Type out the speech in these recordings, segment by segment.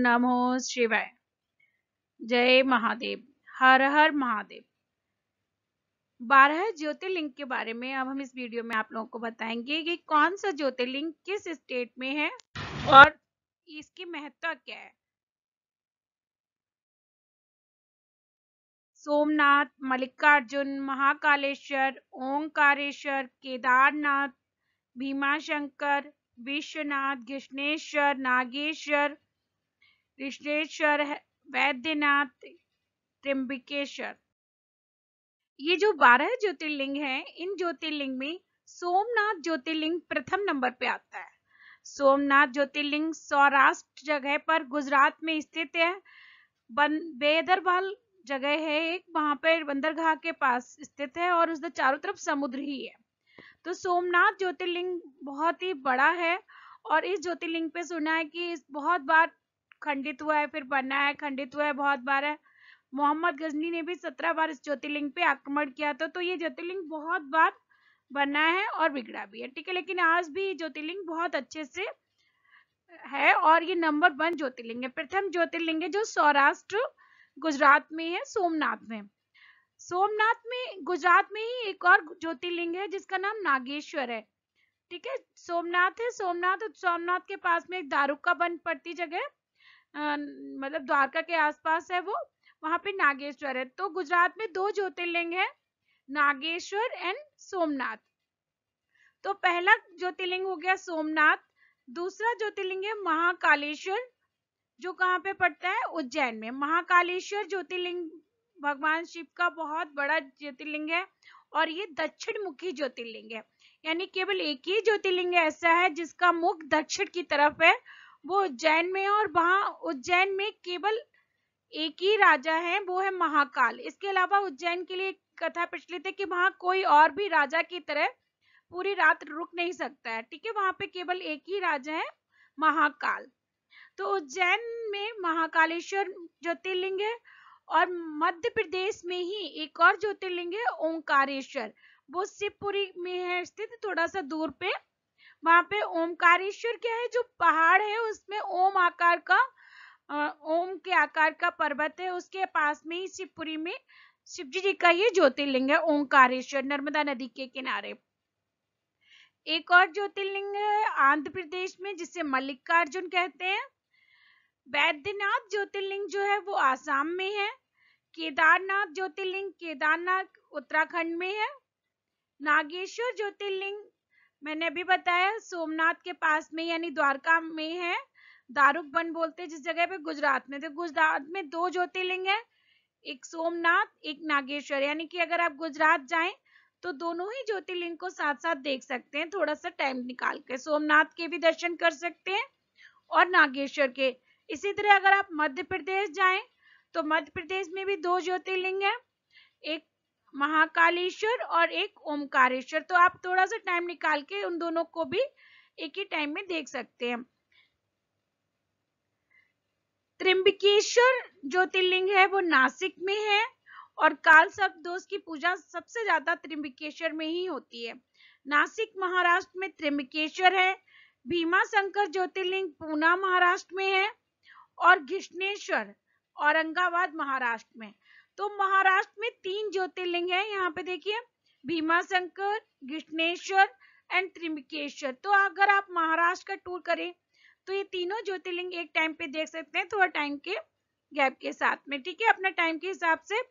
नमो शिवाय। जय महादेव। हर हर महादेव। 12 ज्योतिर्लिंग के बारे में अब हम इस वीडियो में आप लोगों को बताएंगे कि कौन सा ज्योतिर्लिंग किस स्टेट में है और इसकी महत्ता क्या है। सोमनाथ, मल्लिकार्जुन, महाकालेश्वर, ओंकारेश्वर, केदारनाथ, भीमाशंकर, विश्वनाथ, घृष्णेश्वर, नागेश्वर, ऋषिकेश्वर, वैद्यनाथ, त्र्यंबकेश्वर। ये जो 12 ज्योतिर्लिंग हैं, इन ज्योतिर्लिंग में सोमनाथ ज्योतिर्लिंग प्रथम नंबर पे आता है। सोमनाथ ज्योतिर्लिंग सौराष्ट्र जगह पर गुजरात में स्थित है। बेदरभाल जगह है एक, वहां पर बंदरगाह के पास स्थित है और उसके चारों तरफ समुद्र ही है। तो सोमनाथ ज्योतिर्लिंग बहुत ही बड़ा है और इस ज्योतिर्लिंग पे सुना है कि बहुत बार खंडित हुआ है, फिर बना है, खंडित हुआ है बहुत बार है। मोहम्मद गजनी ने भी 17 बार इस ज्योतिर्लिंग पे आक्रमण किया था। तो ये ज्योतिर्लिंग बहुत बार बना है और बिगड़ा भी है, ठीक है। लेकिन आज भी ज्योतिर्लिंग बहुत अच्छे से है और ये नंबर 1 ज्योतिर्लिंग है। प्रथम ज्योतिर्लिंग है जो सौराष्ट्र गुजरात में है, सोमनाथ में। सोमनाथ में गुजरात में ही एक और ज्योतिर्लिंग है जिसका नाम नागेश्वर है, ठीक है। सोमनाथ है, सोमनाथ के पास में एक दारुका वन पड़ती जगह, मतलब द्वारका के आसपास है वो, वहां पे नागेश्वर है। तो गुजरात में 2 ज्योतिर्लिंग है, नागेश्वर एंड सोमनाथ। तो पहला ज्योतिर्लिंग हो गया सोमनाथ। दूसरा ज्योतिर्लिंग है महाकालेश्वर, जो कहाँ पे पड़ता है, उज्जैन में। महाकालेश्वर ज्योतिर्लिंग भगवान शिव का बहुत बड़ा ज्योतिर्लिंग है और ये दक्षिण मुखी ज्योतिर्लिंग है, यानी केवल एक ही ज्योतिर्लिंग ऐसा है जिसका मुख दक्षिण की तरफ है, वो उज्जैन में है। और वहां उज्जैन में केवल एक ही राजा है, वो है महाकाल। इसके अलावा उज्जैन के लिए कथा प्रचलित है कि वहां कोई और भी राजा की तरह पूरी रात रुक नहीं सकता है, ठीक है। वहां पे केवल एक ही राजा है, महाकाल। तो उज्जैन में महाकालेश्वर ज्योतिर्लिंग है और मध्य प्रदेश में ही एक और ज्योतिर्लिंग है ओंकारेश्वर, वो शिवपुरी में है स्थित, थोड़ा सा दूर पे। वहां पे ओंकारेश्वर क्या है, जो पहाड़ है उसमें ओम के आकार का पर्वत है, उसके पास में ही शिवपुरी में शिवजी जी का ये ज्योतिर्लिंग है ओंकारेश्वर, नर्मदा नदी के किनारे। एक और ज्योतिर्लिंग है आंध्र प्रदेश में जिसे मल्लिकार्जुन कहते हैं। वैद्यनाथ ज्योतिर्लिंग जो है वो आसाम में है। केदारनाथ ज्योतिर्लिंग केदारनाथ उत्तराखंड में है। नागेश्वर ज्योतिर्लिंग मैंने अभी बताया सोमनाथ के पास में यानी द्वारका में है, दारुक वन बोलते हैं जिस जगह पे, गुजरात में। तो गुजरात में 2 ज्योतिर्लिंग है, एक सोमनाथ एक नागेश्वर, यानी कि अगर आप गुजरात जाएं तो दोनों ही ज्योतिर्लिंग को साथ साथ देख सकते हैं, थोड़ा सा टाइम निकाल के। सोमनाथ के भी दर्शन कर सकते हैं और नागेश्वर के। इसी तरह अगर आप मध्य प्रदेश जाएं तो मध्य प्रदेश में भी 2 ज्योतिर्लिंग है, एक महाकालेश्वर और एक ओमकारेश्वर। तो आप थोड़ा सा टाइम निकाल के उन दोनों को भी एक ही टाइम में देख सकते हैं। त्र्यंबकेश्वर ज्योतिर्लिंग है वो नासिक में है और काल सर्पदोष की पूजा सबसे ज्यादा त्र्यंबकेश्वर में ही होती है। नासिक महाराष्ट्र में त्र्यंबकेश्वर है। भीमाशंकर ज्योतिर्लिंग पूना महाराष्ट्र में है और घृष्णेश्वर औरंगाबाद महाराष्ट्र में। तो महाराष्ट्र में 3 ज्योतिर्लिंग है, यहाँ पे देखिए, भीमाशंकर, घृष्णेश्वर एंड त्र्यंबकेश्वर। तो अगर आप महाराष्ट्र का टूर करें तो ये तीनों ज्योतिर्लिंग एक टाइम पे देख सकते हैं, थोड़ा टाइम के गैप के साथ में, ठीक है, अपना टाइम के हिसाब से।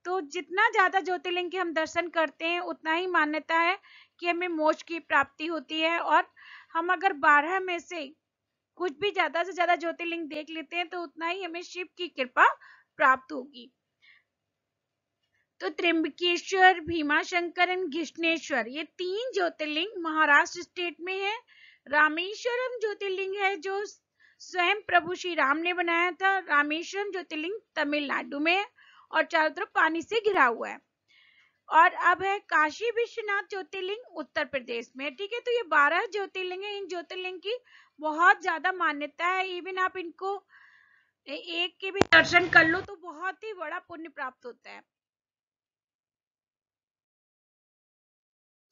तो जितना ज्यादा ज्योतिर्लिंग के हम दर्शन करते हैं उतना ही मान्यता है कि हमें मोक्ष की प्राप्ति होती है। और हम अगर 12 में से कुछ भी ज्यादा से ज्यादा ज्योतिर्लिंग देख लेते हैं तो उतना ही हमें शिव की कृपा प्राप्त होगी। तो त्र्यंबकेश्वर, भीमाशंकर एंड घृष्णेश्वर, ये 3 ज्योतिर्लिंग महाराष्ट्र स्टेट में है। रामेश्वरम ज्योतिर्लिंग है जो स्वयं प्रभु श्री राम ने बनाया था। रामेश्वरम ज्योतिर्लिंग तमिलनाडु में है और चारों तरफ पानी से घिरा हुआ है। और अब है काशी विश्वनाथ ज्योतिर्लिंग उत्तर प्रदेश में, ठीक है। तो ये 12 ज्योतिर्लिंग है। इन ज्योतिर्लिंग की बहुत ज्यादा मान्यता है। इवन आप इनको एक के भी दर्शन कर लो तो बहुत ही बड़ा पुण्य प्राप्त होता है।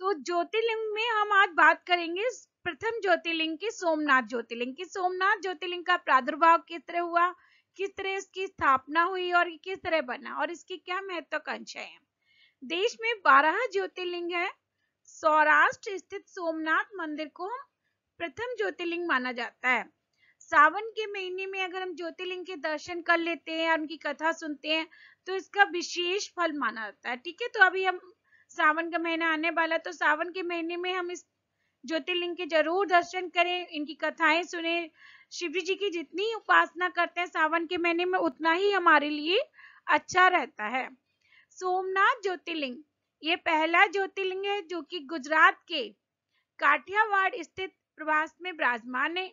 तो ज्योतिर्लिंग में हम आज बात करेंगे प्रथम ज्योतिर्लिंग की, सोमनाथ ज्योतिर्लिंग की। सोमनाथ ज्योतिर्लिंग का प्रादुर्भाव किस तरह हुआ, किस तरह इसकी स्थापना हुई और किस तरह बना, और इसकी क्या महत्वाकांक्षा है। देश में 12 ज्योतिर्लिंग है। सौराष्ट्र स्थित सोमनाथ मंदिर को प्रथम ज्योतिर्लिंग माना जाता है। सावन के महीने में अगर हम ज्योतिर्लिंग के दर्शन कर लेते हैं और उनकी कथा सुनते हैं तो इसका विशेष फल माना जाता है। ठीक है, तो अभी हम सावन का महीना आने वाला, तो सावन के महीने में हम इस ज्योतिर्लिंग के जरूर दर्शन करें, इनकी कथाएं सुने। शिव जी की जितनी उपासना करते हैं सावन के महीने में उतना ही हमारे लिए अच्छा रहता है। सोमनाथ ज्योतिर्लिंग ये पहला ज्योतिर्लिंग है जो कि गुजरात के काठियावाड़ स्थित प्रवास में विराजमान है।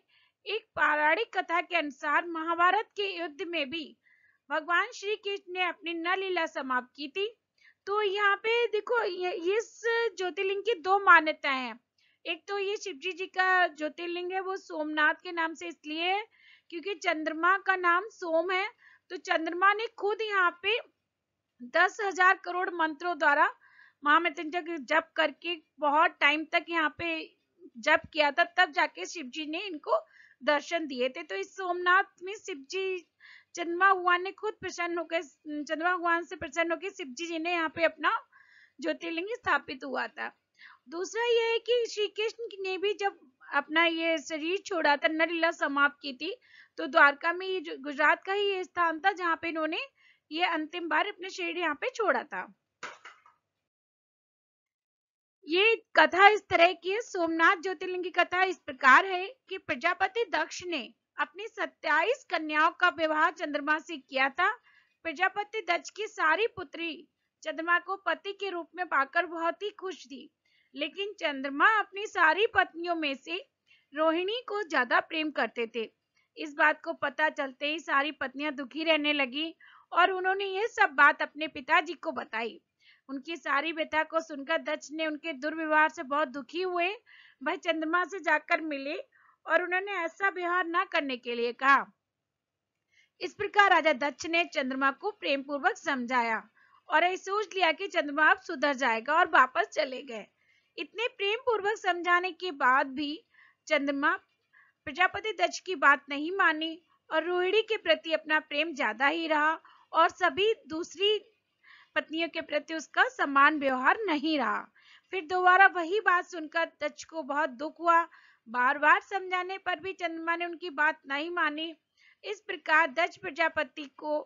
एक पौराणिक कथा के अनुसार महाभारत के युद्ध में भी भगवान श्री कृष्ण ने अपनी नल लीला समाप्त की थी। तो यहाँ पे देखो इस ज्योतिर्लिंग की दो मान्यताएं हैं। एक तो ये शिवजी जी का ज्योतिर्लिंग है, वो सोमनाथ के नाम से इसलिए है क्योंकि चंद्रमा का नाम सोम है। तो चंद्रमा ने खुद यहाँ पे 10,000 करोड़ मंत्रों द्वारा महामृत्युंजय जप करके बहुत टाइम तक यहाँ पे जप किया था, तब जाके शिव जी ने इनको दर्शन दिए थे। तो इस सोमनाथ में शिव जी चंद्रमा भगवान ने खुद प्रसन्न होकर, चंद्रमा भगवान से प्रसन्न होकर शिव जी ने यहाँ पे अपना ज्योतिर्लिंग स्थापित हुआ था। दूसरा ये है कि श्री कृष्ण ने भी जब अपना ये शरीर छोड़ा था, नर लीला समाप्त की थी, तो द्वारका में ये गुजरात का ही ये स्थान था जहाँ पे इन्होंने ये अंतिम बार अपने शरीर यहाँ पे छोड़ा था। ये कथा इस तरह की है। सोमनाथ ज्योतिर्लिंग की कथा इस प्रकार है कि प्रजापति दक्ष ने अपनी 27 कन्याओं का विवाह चंद्रमा से किया था। प्रजापति दक्ष की सारी पुत्री चंद्रमा को पति के रूप में पाकर बहुत ही खुश थी, लेकिन चंद्रमा अपनी सारी पत्नियों में से रोहिणी को ज्यादा प्रेम करते थे। इस बात को पता चलते ही सारी पत्नियां दुखी रहने लगी और उन्होंने ये सब बात अपने पिताजी को बताई। उनकी सारी व्यथा को सुनकर दक्ष ने उनके दुर्व्यवहार से बहुत दुखी हुए। वह चंद्रमा से जाकर मिले और उन्होंने ऐसा व्यवहार न करने के लिए कहा। इस प्रकार राजा दक्ष ने चंद्रमा को प्रेम पूर्वक समझाया और ये सोच लिया कि चंद्रमा अब सुधर जाएगा और वापस चले गए। इतने प्रेम पूर्वक समझाने के बाद भी चंद्रमा प्रजापति दक्ष की बात नहीं मानी और रोहिणी के प्रति अपना प्रेम ज्यादा ही रहा और सभी दूसरी पत्नियों के प्रति उसका समान व्यवहार नहीं रहा। फिर दोबारा वही बात सुनकर दक्ष को बहुत दुख हुआ। बार बार समझाने पर भी चंद्रमा ने उनकी बात नहीं मानी। इस प्रकार दक्ष प्रजापति को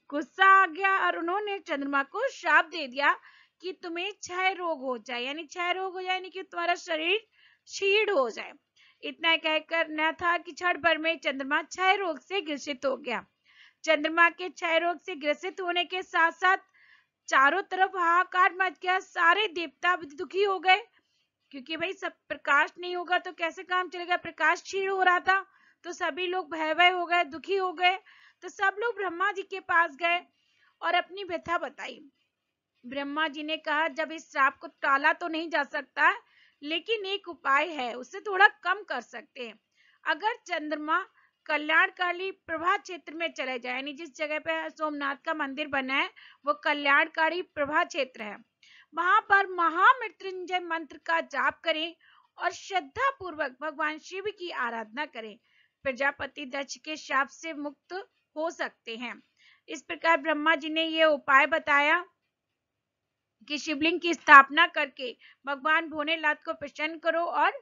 गुस्सा आ गया और उन्होंने चंद्रमा को श्राप दे दिया कि तुम्हें क्षय रोग हो जाए, यानी क्षय रोग हो जाए, यानी कि तुम्हारा शरीर क्षीण हो जाए। इतना कहकर न था कि क्षण भर में चंद्रमा क्षय रोग से ग्रसित हो गया। चंद्रमा के क्षय रोग से ग्रसित होने के साथ साथ चारों तरफ हाहाकार मच गया। सारे देवता दुखी हो गए क्योंकि भाई सब प्रकाश नहीं होगा तो कैसे काम चलेगा। प्रकाश क्षीण हो रहा था तो सभी लोग भय हो गए, दुखी हो गए। तो सब लोग ब्रह्मा जी के पास गए और अपनी व्यथा बताई। ब्रह्मा जी ने कहा जब इस श्राप को टाला तो नहीं जा सकता, लेकिन एक उपाय है, उसे थोड़ा कम कर सकते हैं। अगर चंद्रमा कल्याणकारी प्रभा क्षेत्र में चले जाए, यानी जिस जगह पे सोमनाथ का मंदिर बना है वो कल्याणकारी प्रभा क्षेत्र है, वहां पर महामृत्युंजय मंत्र का जाप करें और श्रद्धा पूर्वक भगवान शिव की आराधना करें। प्रजापति दक्ष के शाप से मुक्त हो सकते हैं। इस प्रकार ब्रह्मा जी ने यह उपाय बताया कि शिवलिंग की स्थापना करके भगवान भोलेनाथ को प्रसन्न करो और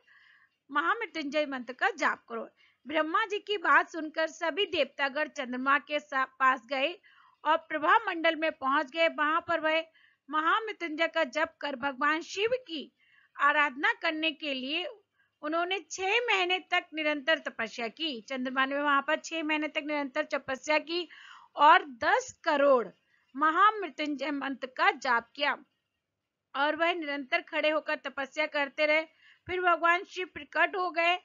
महामृत्युंजय मंत्र का जाप करो। ब्रह्मा जी की बात सुनकर सभी देवतागण चंद्रमा के पास गए और प्रभा मंडल में पहुंच गए। वहां पर वह महामृत्युंजय का जप कर भगवान शिव की आराधना करने के लिए उन्होंने 6 महीने तक निरंतर तपस्या की। चंद्रमा ने वहां पर 6 महीने तक निरंतर तपस्या की और 10 करोड़ महामृत्युंजय मंत्र का जाप किया और वह निरंतर खड़े होकर तपस्या करते रहे। फिर भगवान शिव प्रकट हो गए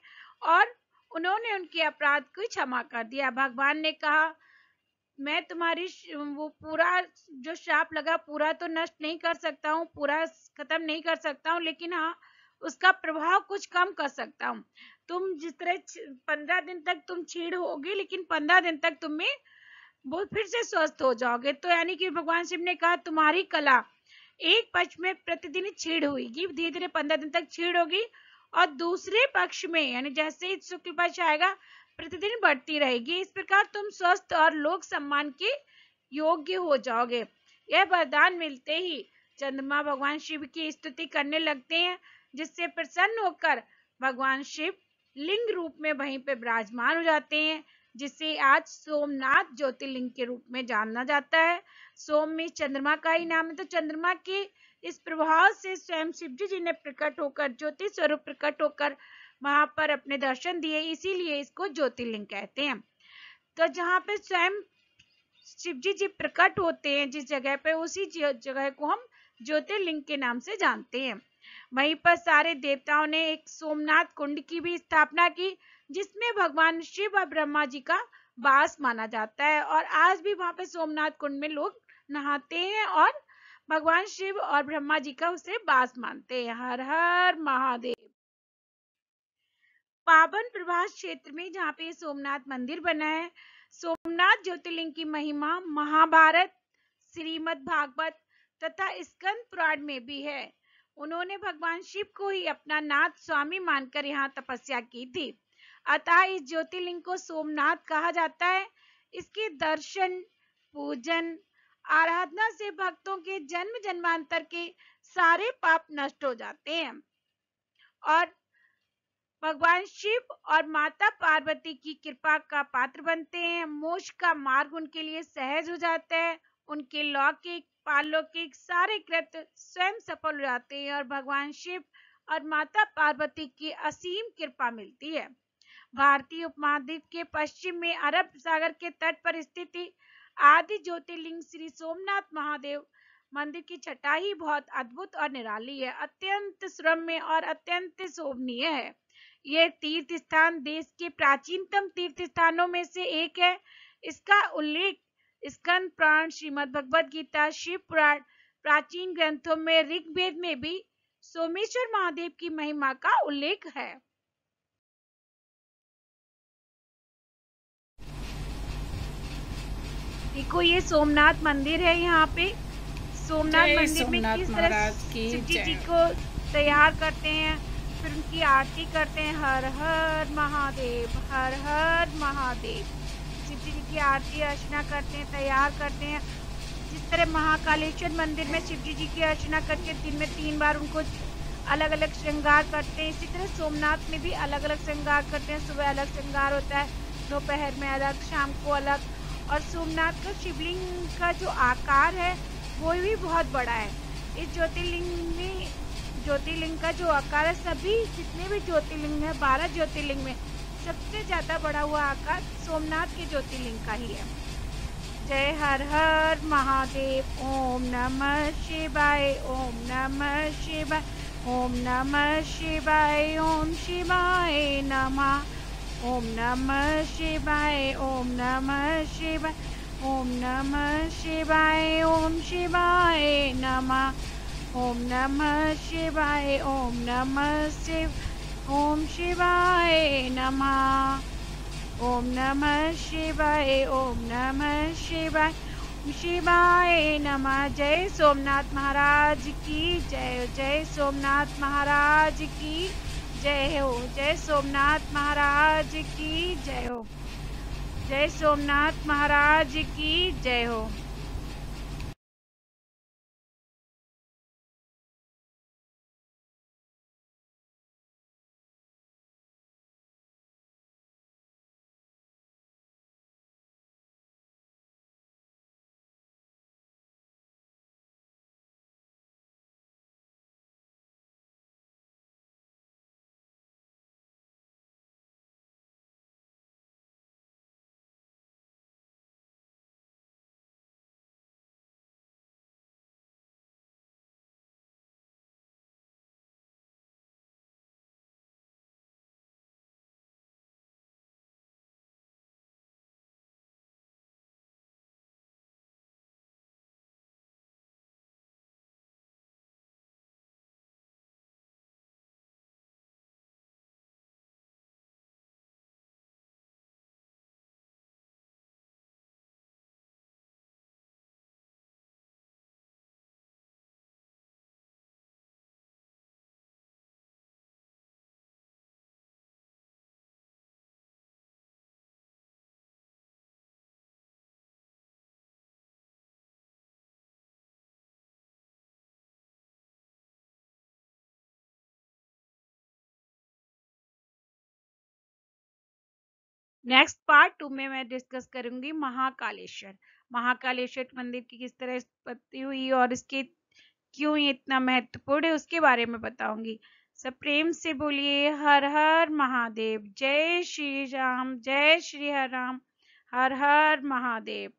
और उन्होंने उनके अपराध को क्षमा कर दिया। भगवान ने कहा मैं तुम्हारी वो पूरा जो श्राप लगा पूरा तो नष्ट नहीं कर सकता हूँ, पूरा खत्म नहीं कर सकता हूँ, लेकिन हाँ उसका प्रभाव कुछ कम कर सकता हूँ। तुम जिस तरह 15 दिन तक तुम क्षीण होगी, लेकिन 15 दिन तक तुम्हें वो फिर से स्वस्थ हो जाओगे। तो यानी कि भगवान शिव ने कहा तुम्हारी कला एक पक्ष में प्रतिदिन छीड़ हुई, धीरे धीरे 15 दिन तक छीड़ होगी, और दूसरे पक्ष में यानी जैसे ही शुक्ल पक्ष आएगा प्रतिदिन बढ़ती रहेगी। इस प्रकार तुम स्वस्थ और लोक सम्मान के योग्य हो जाओगे। यह वरदान मिलते ही चंद्रमा भगवान शिव की स्तुति करने लगते हैं, जिससे प्रसन्न होकर भगवान शिव लिंग रूप में वहीं पे विराजमान हो जाते हैं, जिसे आज सोमनाथ ज्योतिर्लिंग के रूप में जाना जाता है। सोम में चंद्रमा का ही नाम है, तो चंद्रमा के इस प्रभाव से स्वयं शिवजी जी ने प्रकट होकर ज्योति स्वरूप प्रकट होकर वहां पर अपने दर्शन दिए, इसीलिए इसको ज्योतिर्लिंग कहते हैं। तो जहाँ पे स्वयं शिवजी जी प्रकट होते हैं जिस जगह पे, उसी जगह को हम ज्योतिर्लिंग के नाम से जानते हैं। वहीं पर सारे देवताओं ने एक सोमनाथ कुंड की भी स्थापना की, जिसमें भगवान शिव और ब्रह्मा जी का वास माना जाता है, और आज भी वहां पे सोमनाथ कुंड में लोग नहाते हैं और भगवान शिव और ब्रह्मा जी का उसे वास मानते हैं। हर हर महादेव। पावन प्रभास क्षेत्र में जहाँ पे सोमनाथ मंदिर बना है, सोमनाथ ज्योतिर्लिंग की महिमा महाभारत, श्रीमद् भागवत तथा स्कंद पुराण में भी है। उन्होंने भगवान शिव को ही अपना नाथ स्वामी मानकर यहाँ तपस्या की थी, अतः इस ज्योतिर्लिंग को सोमनाथ कहा जाता है। इसके दर्शन, पूजन, आराधना से भक्तों के जन्म जन्मांतर के सारे पाप नष्ट हो जाते हैं, और भगवान शिव और माता पार्वती की कृपा का पात्र बनते हैं। मोक्ष का मार्ग उनके लिए सहज हो जाता है, उनके लौकिक पारलौकिक सारे कृत्य स्वयं सफल हो जाते हैं, और भगवान शिव और माता पार्वती की असीम कृपा मिलती है। भारतीय उपमहाद्वीप के पश्चिम में अरब सागर के तट पर स्थित आदि ज्योतिर्लिंग श्री सोमनाथ महादेव मंदिर की छटा ही बहुत अद्भुत और निराली है, अत्यंत श्रम्य और अत्यंत शोभनीय है। यह तीर्थ स्थान देश के प्राचीनतम तीर्थ स्थानों में से एक है। इसका उल्लेख स्कंद पुराण, श्रीमद् भगवद गीता, शिव पुराण, प्राचीन ग्रंथों में ऋग्वेद में भी सोमेश्वर महादेव की महिमा का उल्लेख है। देखो ये सोमनाथ मंदिर है, यहाँ पे सोमनाथ मंदिर में किस तरह शिवजी जी को तैयार करते हैं, फिर उनकी आरती करते हैं। हर हर महादेव, हर हर महादेव। शिवजी जी की आरती अर्चना करते हैं, तैयार करते हैं। जिस तरह महाकालेश्वर मंदिर में शिवजी जी की अर्चना करके दिन में 3 बार उनको अलग अलग श्रृंगार करते हैं, इसी तरह सोमनाथ में भी अलग अलग श्रृंगार करते हैं। सुबह अलग श्रृंगार होता है, दोपहर में अलग, शाम को अलग। और सोमनाथ का शिवलिंग का जो आकार है वो भी बहुत बड़ा है। इस ज्योतिर्लिंग का जो आकार है, सभी जितने भी ज्योतिर्लिंग है 12 ज्योतिर्लिंग में सबसे ज्यादा बड़ा हुआ आकार सोमनाथ के ज्योतिर्लिंग का ही है। जय हर हर महादेव। ओम नमः शिवाय, ओम नमः शिवाय, ओम नमः शिवाय, ओम शिवाय नमः। ओम नमः शिवाय, ओम नमः शिवाय, ओम नमः शिवाय, ओम शिवाय नमः। ओम नमः शिवाय, ओम नमः शिव, ओम शिवाय नमः। ओम नमः शिवाय, ओम नमः शिवाय, शिवाय नमः। जय सोमनाथ महाराज की जय, जय सोमनाथ महाराज की जय हो, जय सोमनाथ महाराज की जय हो, जय सोमनाथ महाराज की जय हो। नेक्स्ट पार्ट 2 में मैं डिस्कस करूंगी महाकालेश्वर। महाकालेश्वर मंदिर की किस तरह उत्पत्ति हुई और इसके क्यों ये इतना महत्वपूर्ण है उसके बारे में बताऊंगी। सब प्रेम से बोलिए हर हर महादेव। जय श्री राम, जय श्री राम, हर हर महादेव।